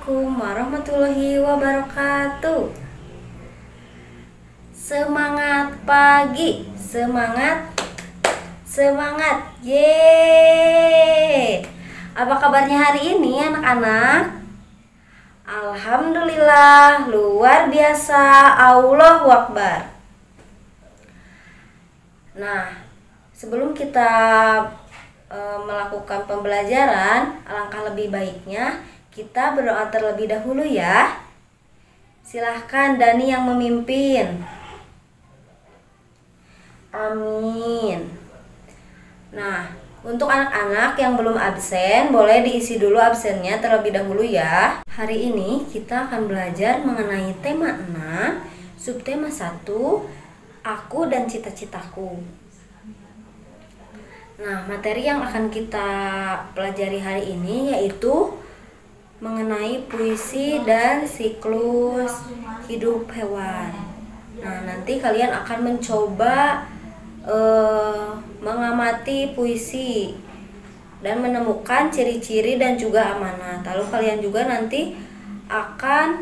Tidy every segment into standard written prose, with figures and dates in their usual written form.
Assalamualaikum warahmatullahi wabarakatuh. Semangat pagi, semangat, semangat, yeay. Apa kabarnya hari ini anak-anak? Alhamdulillah, luar biasa, Allahu Akbar. Nah, sebelum kita melakukan pembelajaran, alangkah lebih baiknya kita berdoa terlebih dahulu ya. Silahkan Dani yang memimpin. Amin. Nah, untuk anak-anak yang belum absen, boleh diisi dulu absennya terlebih dahulu ya. Hari ini kita akan belajar mengenai tema 6, subtema 1, aku dan cita-citaku. Nah, materi yang akan kita pelajari hari ini yaitu mengenai puisi dan siklus hidup hewan. Nah, nanti kalian akan mencoba mengamati puisi dan menemukan ciri-ciri dan juga amanat. Lalu kalian juga nanti akan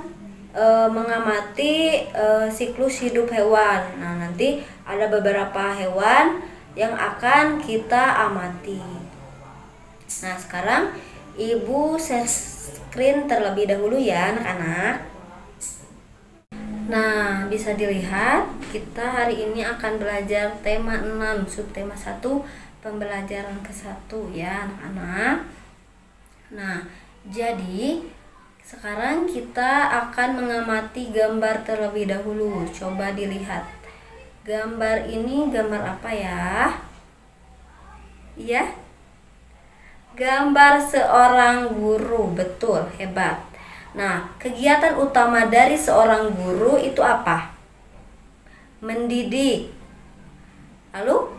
mengamati siklus hidup hewan. Nah, nanti ada beberapa hewan yang akan kita amati. Nah, sekarang Ibu share screen terlebih dahulu ya anak-anak. Nah, bisa dilihat kita hari ini akan belajar tema 6, subtema 1, pembelajaran ke-1 ya anak-anak. Nah, jadi sekarang kita akan mengamati gambar terlebih dahulu. Coba dilihat. Gambar ini gambar apa ya? Ya? Gambar seorang guru, betul, hebat. Nah, kegiatan utama dari seorang guru itu apa? Mendidik. Lalu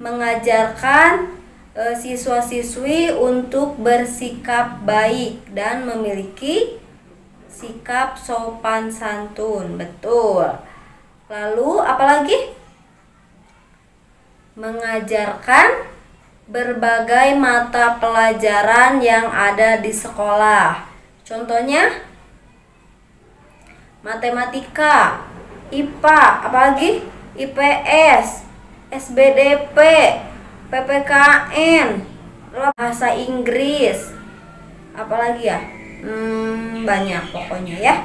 mengajarkan siswa-siswi untuk bersikap baik dan memiliki sikap sopan santun, betul. Lalu apalagi? Mengajarkan berbagai mata pelajaran yang ada di sekolah. Contohnya matematika, IPA, apalagi IPS, SBDP, PPKN, bahasa Inggris, apalagi ya? Banyak pokoknya ya.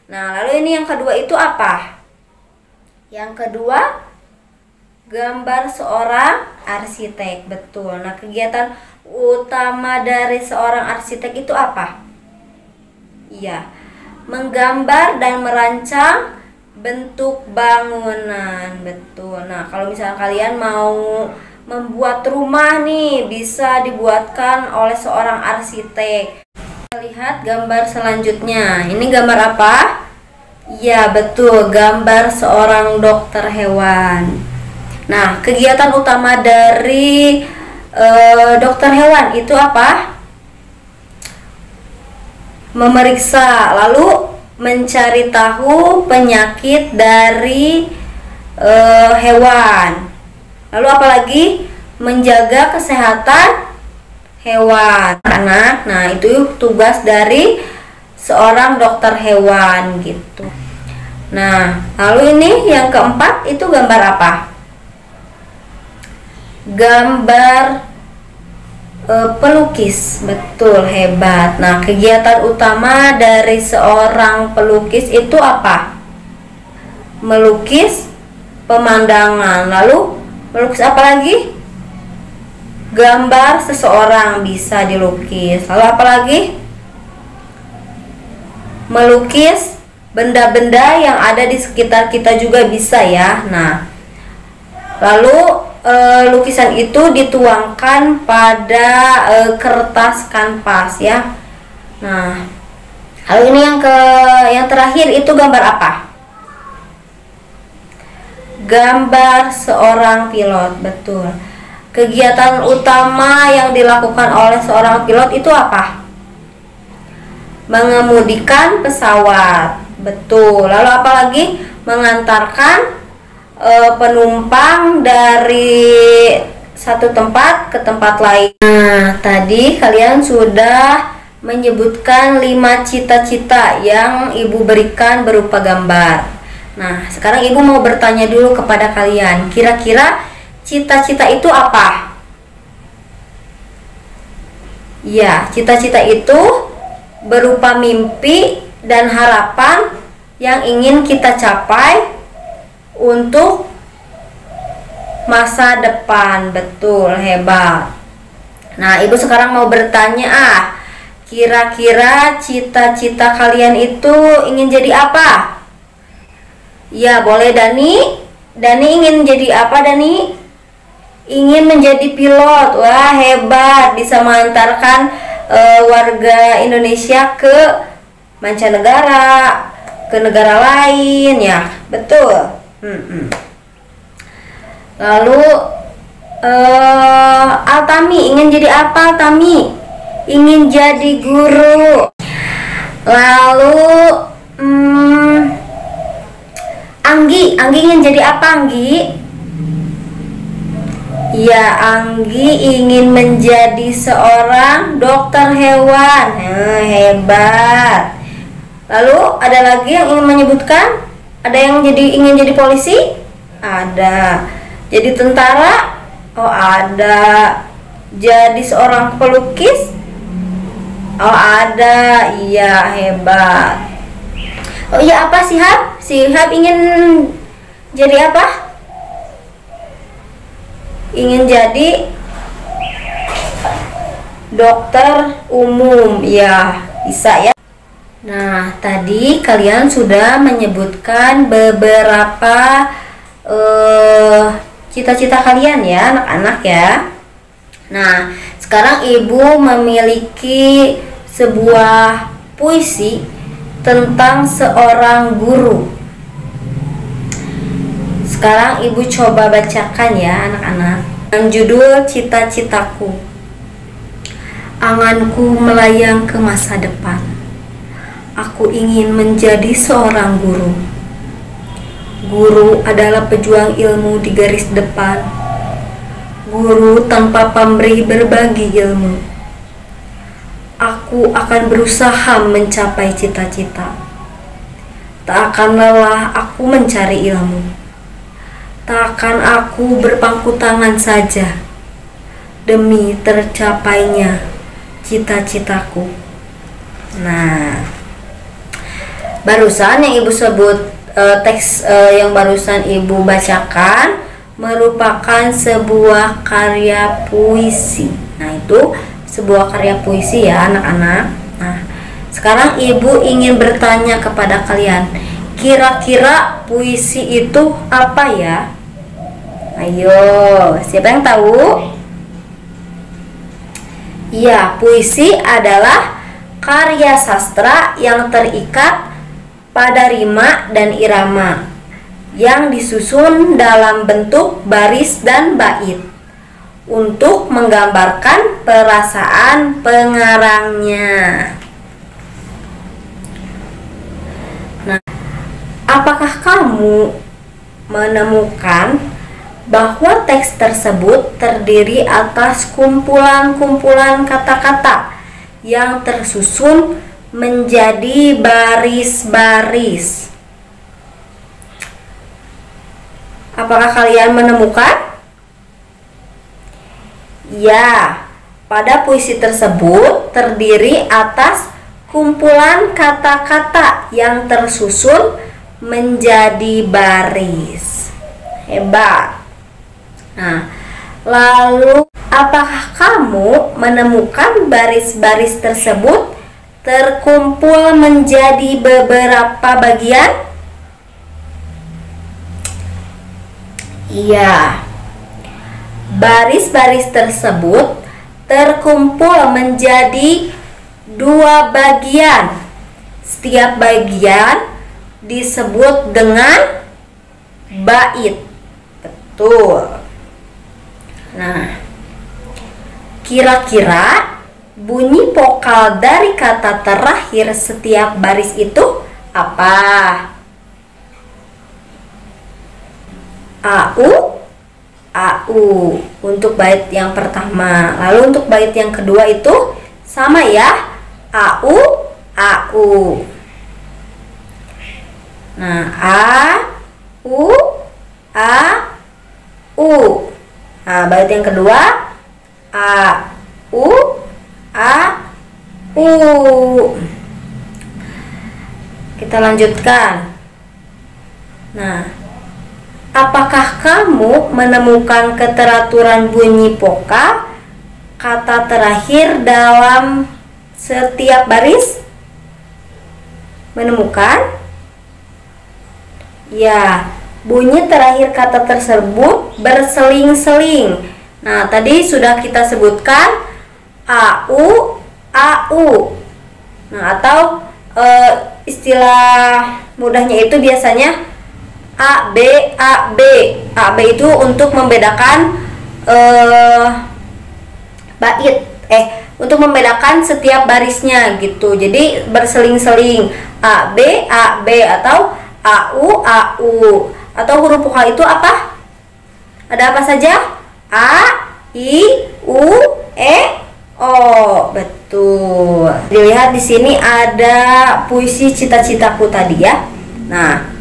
Nah, lalu ini yang kedua itu apa? Yang kedua, gambar seorang arsitek, betul. Nah, kegiatan utama dari seorang arsitek itu apa? Iya, menggambar dan merancang bentuk bangunan, betul. Nah, kalau misalnya kalian mau membuat rumah nih, bisa dibuatkan oleh seorang arsitek. Kita lihat gambar selanjutnya. Ini gambar apa? Ya, betul, gambar seorang dokter hewan. Nah, kegiatan utama dari dokter hewan itu apa? Memeriksa, lalu mencari tahu penyakit dari hewan. Lalu apalagi? Menjaga kesehatan hewan. Anak, nah itu tugas dari seorang dokter hewan gitu. Nah, lalu ini yang keempat itu gambar apa? Gambar pelukis, betul, hebat. Nah, kegiatan utama dari seorang pelukis itu apa? Melukis pemandangan. Lalu melukis apa lagi? Gambar seseorang bisa dilukis. Lalu apa lagi? Melukis benda-benda yang ada di sekitar kita juga bisa ya. Nah, lalu lukisan itu dituangkan pada kertas kanvas ya. Nah, lalu ini yang terakhir itu gambar apa? Gambar seorang pilot, betul. Kegiatan utama yang dilakukan oleh seorang pilot itu apa? Mengemudikan pesawat, betul. Lalu apalagi? Mengantarkan penumpang dari satu tempat ke tempat lain. Nah, tadi kalian sudah menyebutkan 5 cita-cita yang Ibu berikan berupa gambar. Nah, sekarang Ibu mau bertanya dulu kepada kalian, kira-kira cita-cita itu apa? Ya, cita-cita itu berupa mimpi dan harapan yang ingin kita capai untuk masa depan. Betul, hebat. Nah, Ibu sekarang mau bertanya, kira-kira cita-cita kalian itu ingin jadi apa? Ya, boleh Dani. Dani ingin jadi apa, Dani? Ingin menjadi pilot. Wah, hebat, bisa mengantarkan warga Indonesia ke mancanegara, ke negara lain ya. Betul. Lalu Altami ingin jadi apa, Altami? Ingin jadi guru. Lalu Anggi ingin jadi apa, Anggi? Ya, Anggi ingin menjadi seorang dokter hewan. Hebat. Lalu ada lagi yang ingin menyebutkan? Ada yang ingin jadi polisi? Ada. Jadi tentara? Oh, ada. Jadi seorang pelukis? Oh, ada. Iya, hebat. Oh iya, apa Sihab? Sihab ingin jadi apa? Ingin jadi dokter umum. Ya, bisa ya. Nah, tadi kalian sudah menyebutkan beberapa cita-cita kalian ya, anak-anak ya. Nah, sekarang Ibu memiliki sebuah puisi tentang seorang guru. Sekarang Ibu coba bacakan ya, anak-anak. Dengan judul Cita-citaku. Anganku melayang ke masa depan. Aku ingin menjadi seorang guru. Guru adalah pejuang ilmu di garis depan. Guru tanpa pamrih berbagi ilmu. Aku akan berusaha mencapai cita-cita. Tak akan lelah aku mencari ilmu. Tak akan aku berpangku tangan saja demi tercapainya cita-citaku. Nah, barusan yang Ibu sebut, teks yang barusan Ibu bacakan merupakan sebuah karya puisi. Nah, itu sebuah karya puisi ya, anak-anak. Nah, sekarang Ibu ingin bertanya kepada kalian, kira-kira puisi itu apa ya? Ayo, siapa yang tahu? Ya, puisi adalah karya sastra yang terikat pada rima dan irama yang disusun dalam bentuk baris dan bait untuk menggambarkan perasaan pengarangnya. Nah, apakah kamu menemukan bahwa teks tersebut terdiri atas kumpulan-kumpulan kata-kata yang tersusun menjadi baris-baris? Apakah kalian menemukan? Ya, pada puisi tersebut terdiri atas kumpulan kata-kata yang tersusun menjadi baris. Hebat. Nah, lalu apakah kamu menemukan baris-baris tersebut terkumpul menjadi beberapa bagian? Iya. Baris-baris tersebut terkumpul menjadi 2 bagian. Setiap bagian disebut dengan bait. Betul. Nah, kira-kira bunyi vokal dari kata terakhir setiap baris itu apa? AU, AU untuk bait yang pertama. Lalu untuk bait yang kedua itu sama ya, au, au. Nah, u, u. Nah, bait yang kedua u, u. Kita lanjutkan. Nah, apakah kamu menemukan keteraturan bunyi poka kata terakhir dalam setiap baris? Menemukan? Ya, bunyi terakhir kata tersebut berseling-seling. Nah, tadi sudah kita sebutkan au, au. Nah, atau istilah mudahnya itu biasanya A, B, A, B. A, B itu untuk membedakan bait. Untuk membedakan setiap barisnya gitu. Jadi berseling-seling A, B, atau AU, AU. Atau huruf vokal itu apa? Ada apa saja? A, I, U, E, O. Betul. Dilihat di sini ada puisi cita-citaku tadi ya. Nah,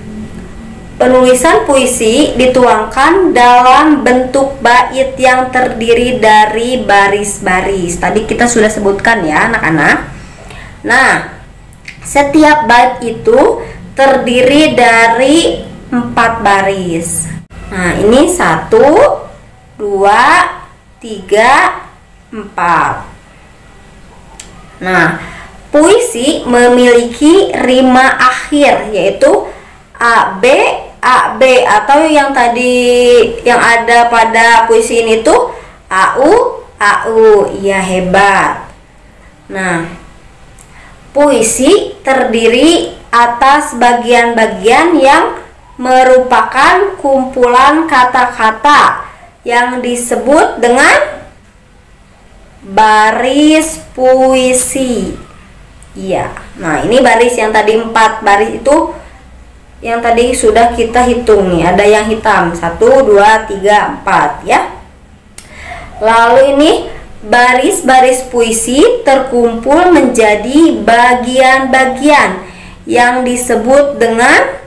penulisan puisi dituangkan dalam bentuk bait yang terdiri dari baris-baris. Tadi kita sudah sebutkan ya anak-anak. Nah, setiap bait itu terdiri dari 4 baris. Nah, ini 1, 2, 3, 4. Nah, puisi memiliki rima akhir yaitu A, B, atau yang tadi yang ada pada puisi ini tuh AU, AU. Iya, hebat. Nah, puisi terdiri atas bagian-bagian yang merupakan kumpulan kata-kata yang disebut dengan baris puisi. Iya. Nah, ini baris yang tadi 4 baris itu yang tadi sudah kita hitung nih. Ada yang hitam 1, 2, 3, 4 ya. Lalu ini baris-baris puisi terkumpul menjadi bagian-bagian yang disebut dengan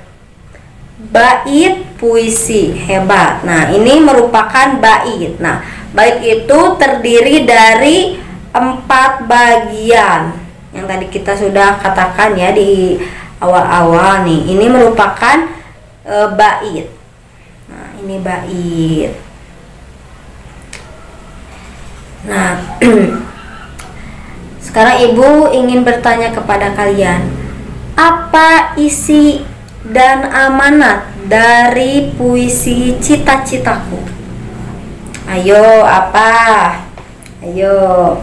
bait puisi. Hebat. Nah, ini merupakan bait. Nah, bait itu terdiri dari 4 bagian yang tadi kita sudah katakan ya di awal-awal nih. Ini merupakan bait. Nah, ini bait. Nah, sekarang Ibu ingin bertanya kepada kalian, apa isi dan amanat dari puisi cita-citaku? Ayo, apa? Ayo.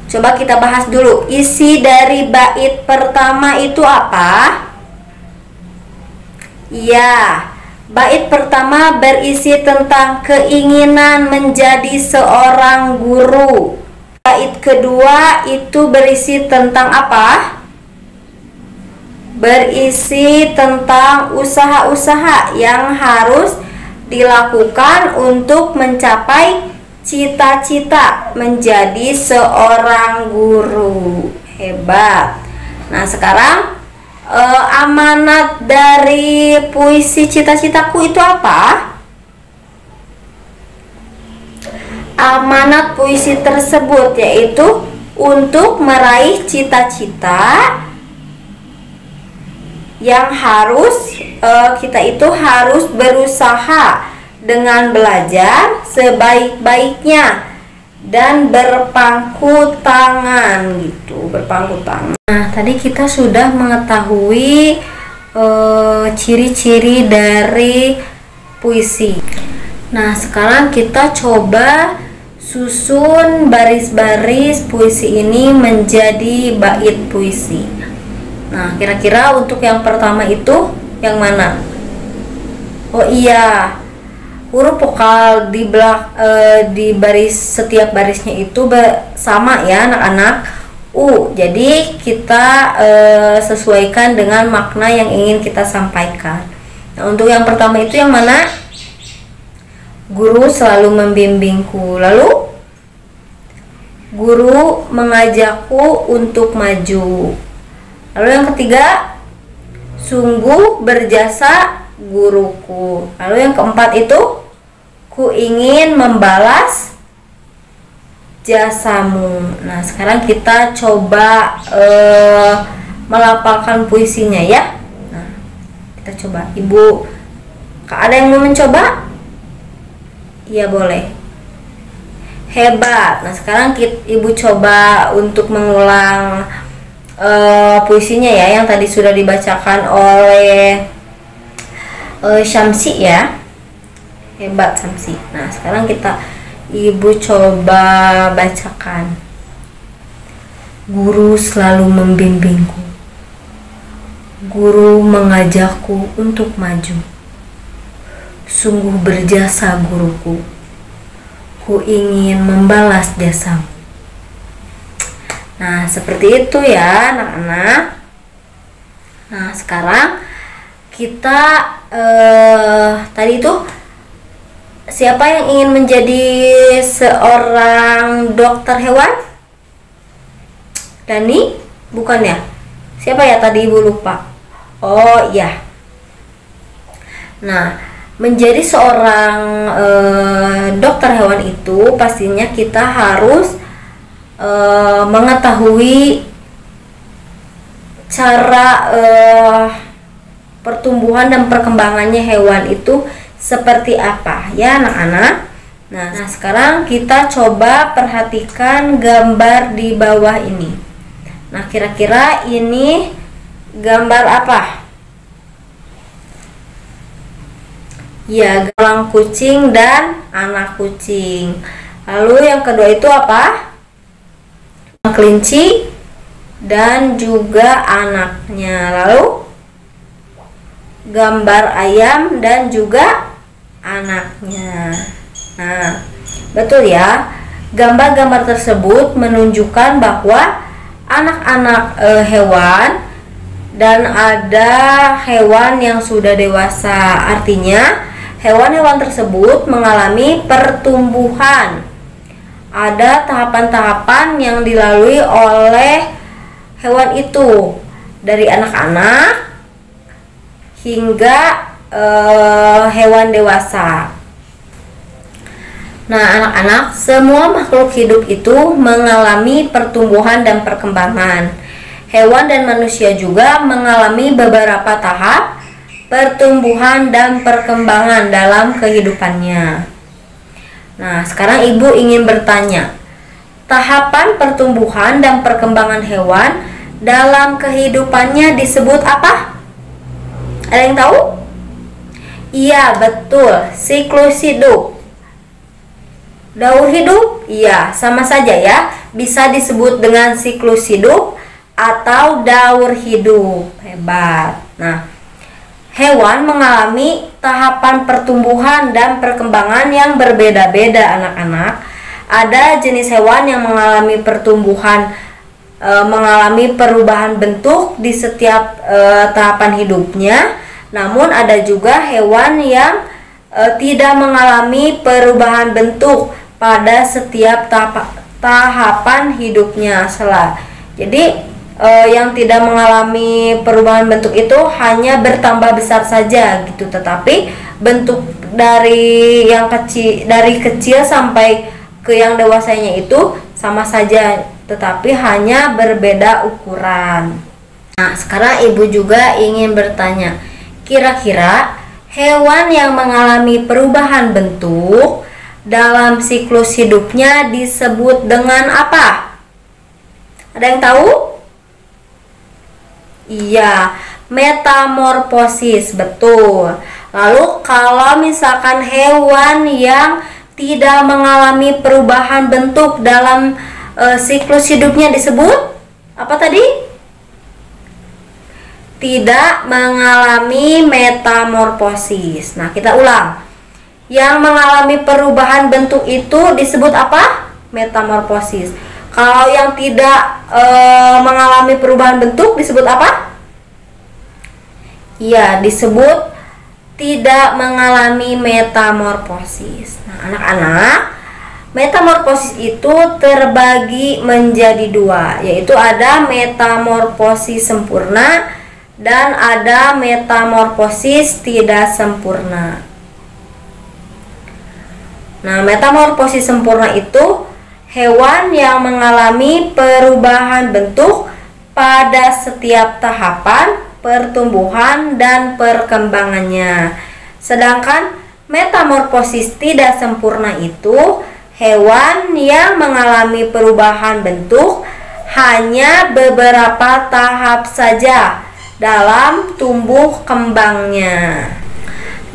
Coba kita bahas dulu. Isi dari bait pertama itu apa? Iya, bait pertama berisi tentang keinginan menjadi seorang guru. Bait kedua itu berisi tentang apa? Berisi tentang usaha-usaha yang harus dilakukan untuk mencapai cita-cita menjadi seorang guru. Hebat. Nah, sekarang amanat dari puisi cita-citaku itu apa? Amanat puisi tersebut yaitu untuk meraih cita-cita yang harus kita itu harus berusaha dengan belajar sebaik-baiknya dan berpangku tangan gitu, berpangku tangan. Nah, tadi kita sudah mengetahui ciri-ciri dari puisi. Nah, sekarang kita coba susun baris-baris puisi ini menjadi bait puisi. Nah, kira-kira untuk yang pertama itu yang mana? Oh iya, huruf vokal di baris setiap barisnya itu sama ya anak-anak, U. Jadi kita sesuaikan dengan makna yang ingin kita sampaikan. Nah, untuk yang pertama itu yang mana? Guru selalu membimbingku. Lalu guru mengajakku untuk maju. Lalu yang ketiga, sungguh berjasa guruku. Lalu yang keempat itu, ku ingin membalas jasamu. Nah, sekarang kita coba melafalkan puisinya ya. Nah, kita coba. Ibu, ada yang mau mencoba? Iya, boleh. Hebat. Nah, sekarang ibu coba untuk mengulang puisinya ya, yang tadi sudah dibacakan oleh Syamsi ya. Hebat Syamsi. Nah, sekarang ibu coba bacakan. Guru selalu membimbingku. Guru mengajakku untuk maju. Sungguh berjasa guruku. Ku ingin membalas jasamu. Nah, seperti itu ya anak-anak. Nah, sekarang kita tadi itu siapa yang ingin menjadi seorang dokter hewan? Dani? Bukan ya? Siapa ya tadi ibu lupa? Oh iya. Nah, menjadi seorang dokter hewan itu pastinya kita harus mengetahui cara pertumbuhan dan perkembangannya hewan itu seperti apa ya anak-anak. Nah, sekarang kita coba perhatikan gambar di bawah ini. Nah, kira-kira ini gambar apa? Ya, gelang kucing dan anak kucing. Lalu yang kedua itu apa? Kelinci dan juga anaknya. Lalu gambar ayam dan juga anaknya. Nah, betul ya. Gambar-gambar tersebut menunjukkan bahwa anak-anak hewan dan ada hewan yang sudah dewasa. Artinya hewan-hewan tersebut mengalami pertumbuhan. Ada tahapan-tahapan yang dilalui oleh hewan itu, dari anak-anak hingga hewan dewasa. Nah, anak-anak, semua makhluk hidup itu mengalami pertumbuhan dan perkembangan. Hewan dan manusia juga mengalami beberapa tahap pertumbuhan dan perkembangan dalam kehidupannya. Nah, sekarang ibu ingin bertanya, tahapan pertumbuhan dan perkembangan hewan dalam kehidupannya disebut apa? Ada yang tahu? Iya, betul, siklus hidup. Daur hidup? Iya, sama saja ya. Bisa disebut dengan siklus hidup atau daur hidup. Hebat. Nah, hewan mengalami tahapan pertumbuhan dan perkembangan yang berbeda-beda anak-anak. Ada jenis hewan yang mengalami pertumbuhan, mengalami perubahan bentuk di setiap tahapan hidupnya. Namun ada juga hewan yang tidak mengalami perubahan bentuk pada setiap tahapan hidupnya. Jadi yang tidak mengalami perubahan bentuk itu hanya bertambah besar saja gitu, tetapi bentuk dari kecil sampai ke yang dewasanya itu sama saja, tetapi hanya berbeda ukuran. Nah, sekarang ibu juga ingin bertanya, kira-kira hewan yang mengalami perubahan bentuk dalam siklus hidupnya disebut dengan apa? Ada yang tahu? Iya, metamorfosis, betul. Lalu kalau misalkan hewan yang tidak mengalami perubahan bentuk dalam siklus hidupnya disebut apa tadi? Tidak mengalami metamorfosis. Nah, kita ulang. Yang mengalami perubahan bentuk itu disebut apa? Metamorfosis. Kalau yang tidak mengalami perubahan bentuk disebut apa? Iya, disebut tidak mengalami metamorfosis. Nah, anak-anak, Metamorfosis itu terbagi menjadi dua, yaitu ada metamorfosis sempurna dan ada metamorfosis tidak sempurna. Nah, metamorfosis sempurna itu hewan yang mengalami perubahan bentuk pada setiap tahapan pertumbuhan dan perkembangannya. Sedangkan metamorfosis tidak sempurna itu hewan yang mengalami perubahan bentuk hanya beberapa tahap saja dalam tumbuh kembangnya.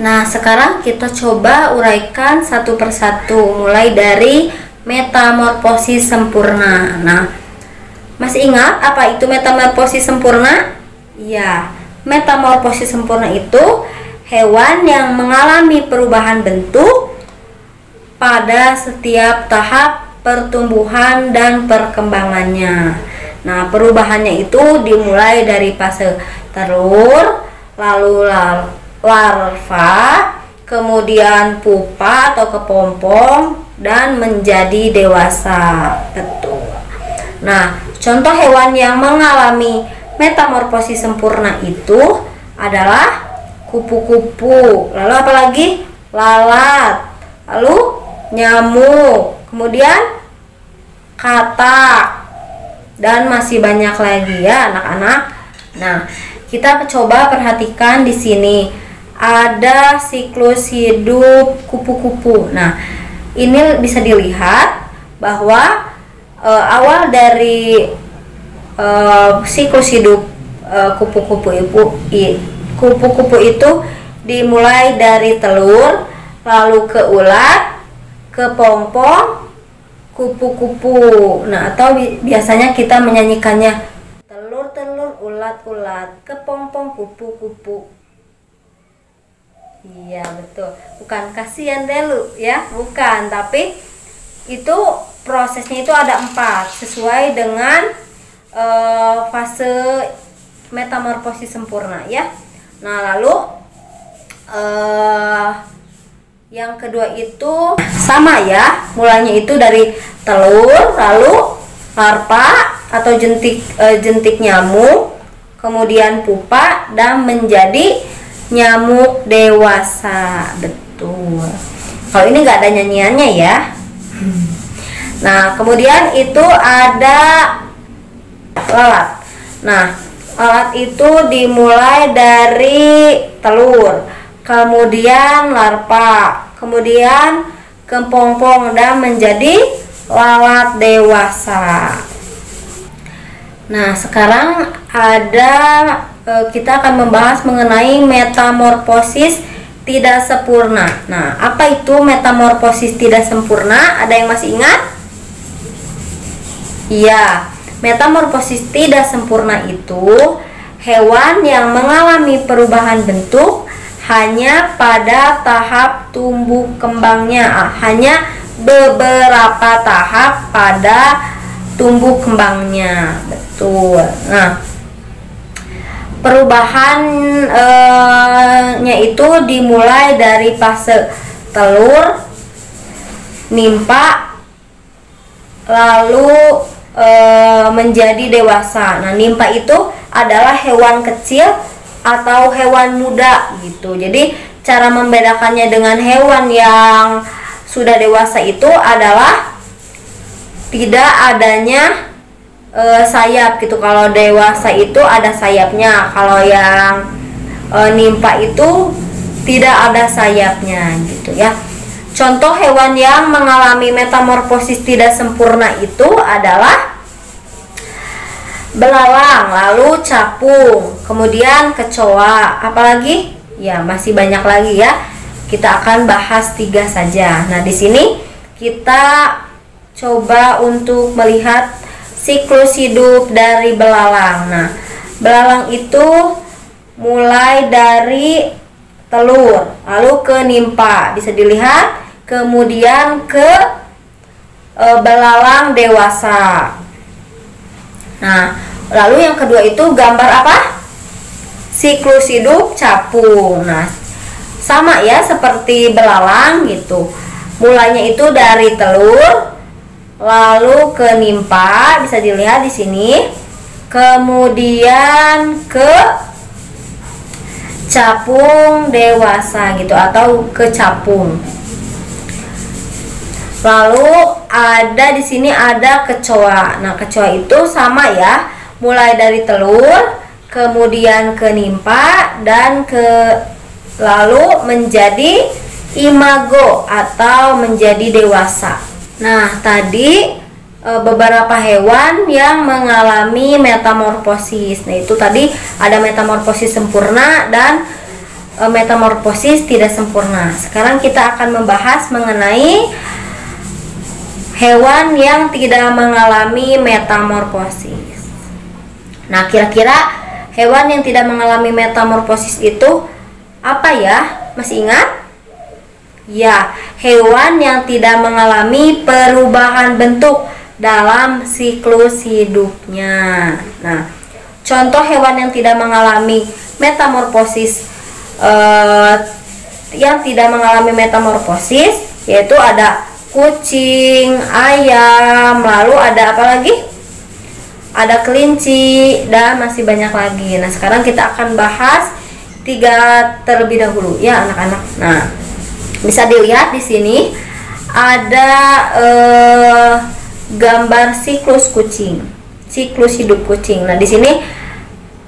Nah, sekarang kita coba uraikan satu persatu mulai dari metamorfosis sempurna. Nah, masih ingat apa itu metamorfosis sempurna? Ya, metamorfosis sempurna itu hewan yang mengalami perubahan bentuk pada setiap tahap pertumbuhan dan perkembangannya. Nah, perubahannya itu dimulai dari fase telur, lalu larva, kemudian pupa atau kepompong, dan menjadi dewasa. Betul. Nah, contoh hewan yang mengalami metamorfosis sempurna itu adalah kupu-kupu, lalu apa lagi? Lalat, lalu nyamuk, kemudian katak, dan masih banyak lagi ya anak-anak. Nah, kita coba perhatikan di sini ada siklus hidup kupu-kupu. Nah, ini bisa dilihat bahwa awal dari siklus hidup kupu-kupu itu dimulai dari telur, lalu ke ulat, ke pompong, kupu-kupu. Nah, atau biasanya kita menyanyikannya telur-telur, ulat-ulat, kepompong, kupu-kupu. Iya, betul. Bukan kasihan dulu ya, bukan, tapi itu prosesnya itu ada 4 sesuai dengan fase metamorfosis sempurna ya. Nah, lalu yang kedua itu sama ya, mulanya itu dari telur, lalu larva atau jentik nyamuk, kemudian pupa, dan menjadi nyamuk dewasa. Betul. Kalau ini nggak ada nyanyiannya ya. Nah, kemudian itu ada lalat. Nah, lalat itu dimulai dari telur, kemudian larva, kemudian kepompong, dan menjadi lalat dewasa. Nah, sekarang kita akan membahas mengenai metamorfosis tidak sempurna. Nah, apa itu metamorfosis tidak sempurna? Ada yang masih ingat? Iya, metamorfosis tidak sempurna itu hewan yang mengalami perubahan bentuk hanya pada tahap tumbuh kembangnya, hanya beberapa tahap pada tumbuh kembangnya. Betul. Nah, perubahannya itu dimulai dari fase telur, nimpa, lalu menjadi dewasa. Nah, nimpa itu adalah hewan kecil atau hewan muda gitu. Jadi cara membedakannya dengan hewan yang sudah dewasa itu adalah tidak adanya sayap gitu. Kalau dewasa itu ada sayapnya, kalau yang nimpa itu tidak ada sayapnya gitu ya. Contoh hewan yang mengalami metamorfosis tidak sempurna itu adalah belalang, lalu capung, kemudian kecoa. Apalagi? Ya, masih banyak lagi ya. Kita akan bahas 3 saja. Nah, di sini kita coba untuk melihat siklus hidup dari belalang. Nah, belalang itu mulai dari telur, lalu ke nimpa, bisa dilihat, kemudian ke belalang dewasa. Nah, lalu yang kedua itu gambar apa? Siklus hidup capung. Nah, sama ya seperti belalang gitu. mulanya itu dari telur, lalu ke nimpa, bisa dilihat di sini, kemudian ke capung dewasa gitu atau ke capung. Lalu ada di sini ada kecoa. Nah, kecoa itu sama ya, mulai dari telur, kemudian ke nimpa dan lalu menjadi imago atau menjadi dewasa. Nah, tadi beberapa hewan yang mengalami metamorfosis. Nah, itu tadi ada metamorfosis sempurna dan metamorfosis tidak sempurna. Sekarang kita akan membahas mengenai hewan yang tidak mengalami metamorfosis. Nah, kira-kira hewan yang tidak mengalami metamorfosis itu apa ya? Masih ingat? Ya, hewan yang tidak mengalami perubahan bentuk dalam siklus hidupnya. Nah, contoh hewan yang tidak mengalami metamorfosis yaitu ada kucing, ayam, lalu ada apa lagi? Ada kelinci dan masih banyak lagi. Nah, sekarang kita akan bahas 3 terlebih dahulu ya, anak-anak. Nah, bisa dilihat di sini ada gambar siklus kucing, siklus hidup kucing. Nah, di sini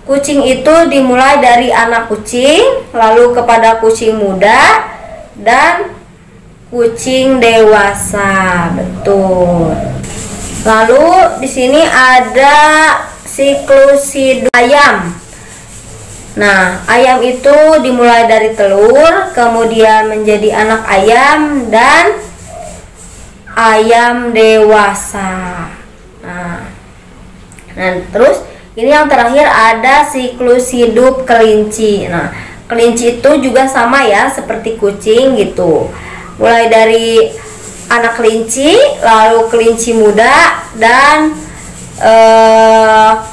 kucing itu dimulai dari anak kucing, lalu kepada kucing muda dan kucing dewasa. Betul. Lalu di sini ada siklus hidup ayam. Nah, ayam itu dimulai dari telur, kemudian menjadi anak ayam dan ayam dewasa. Nah, terus ini yang terakhir ada siklus hidup kelinci. Nah, kelinci itu juga sama ya seperti kucing gitu. Mulai dari anak kelinci, lalu kelinci muda dan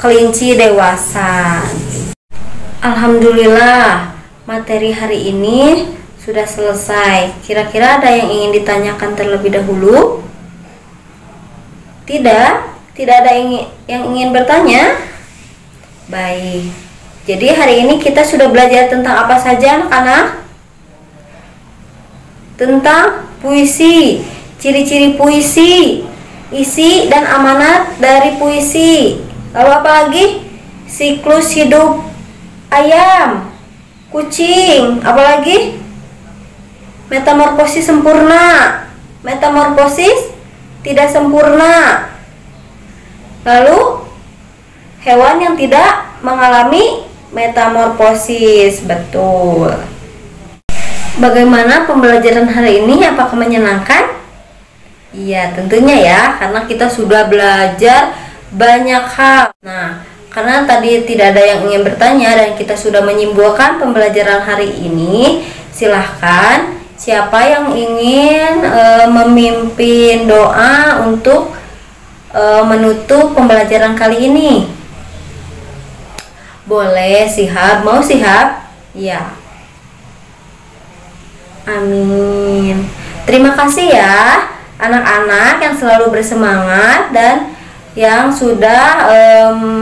kelinci dewasa. Alhamdulillah, materi hari ini sudah selesai. Kira-kira ada yang ingin ditanyakan terlebih dahulu? Tidak? Tidak ada yang ingin bertanya? Baik. Jadi hari ini kita sudah belajar tentang apa saja, anak-anak? Tentang puisi, ciri-ciri puisi, isi dan amanat dari puisi. Lalu apa lagi? Siklus hidup ayam, kucing, apalagi? Metamorfosis sempurna, metamorfosis tidak sempurna. Lalu hewan yang tidak mengalami metamorfosis. Betul. Bagaimana pembelajaran hari ini? Apakah menyenangkan? Iya, tentunya ya, karena kita sudah belajar banyak hal. Nah, karena tadi tidak ada yang ingin bertanya dan kita sudah menyimpulkan pembelajaran hari ini, silahkan siapa yang ingin memimpin doa untuk menutup pembelajaran kali ini? Boleh, Sihab. Mau Sihab? Ya. Amin. Terima kasih ya anak-anak yang selalu bersemangat dan yang sudah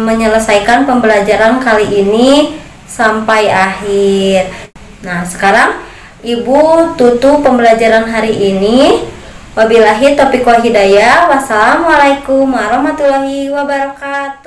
menyelesaikan pembelajaran kali ini sampai akhir. Nah, sekarang Ibu tutup pembelajaran hari ini. Wabillahi taufiq wal hidayah. Wassalamualaikum warahmatullahi wabarakatuh.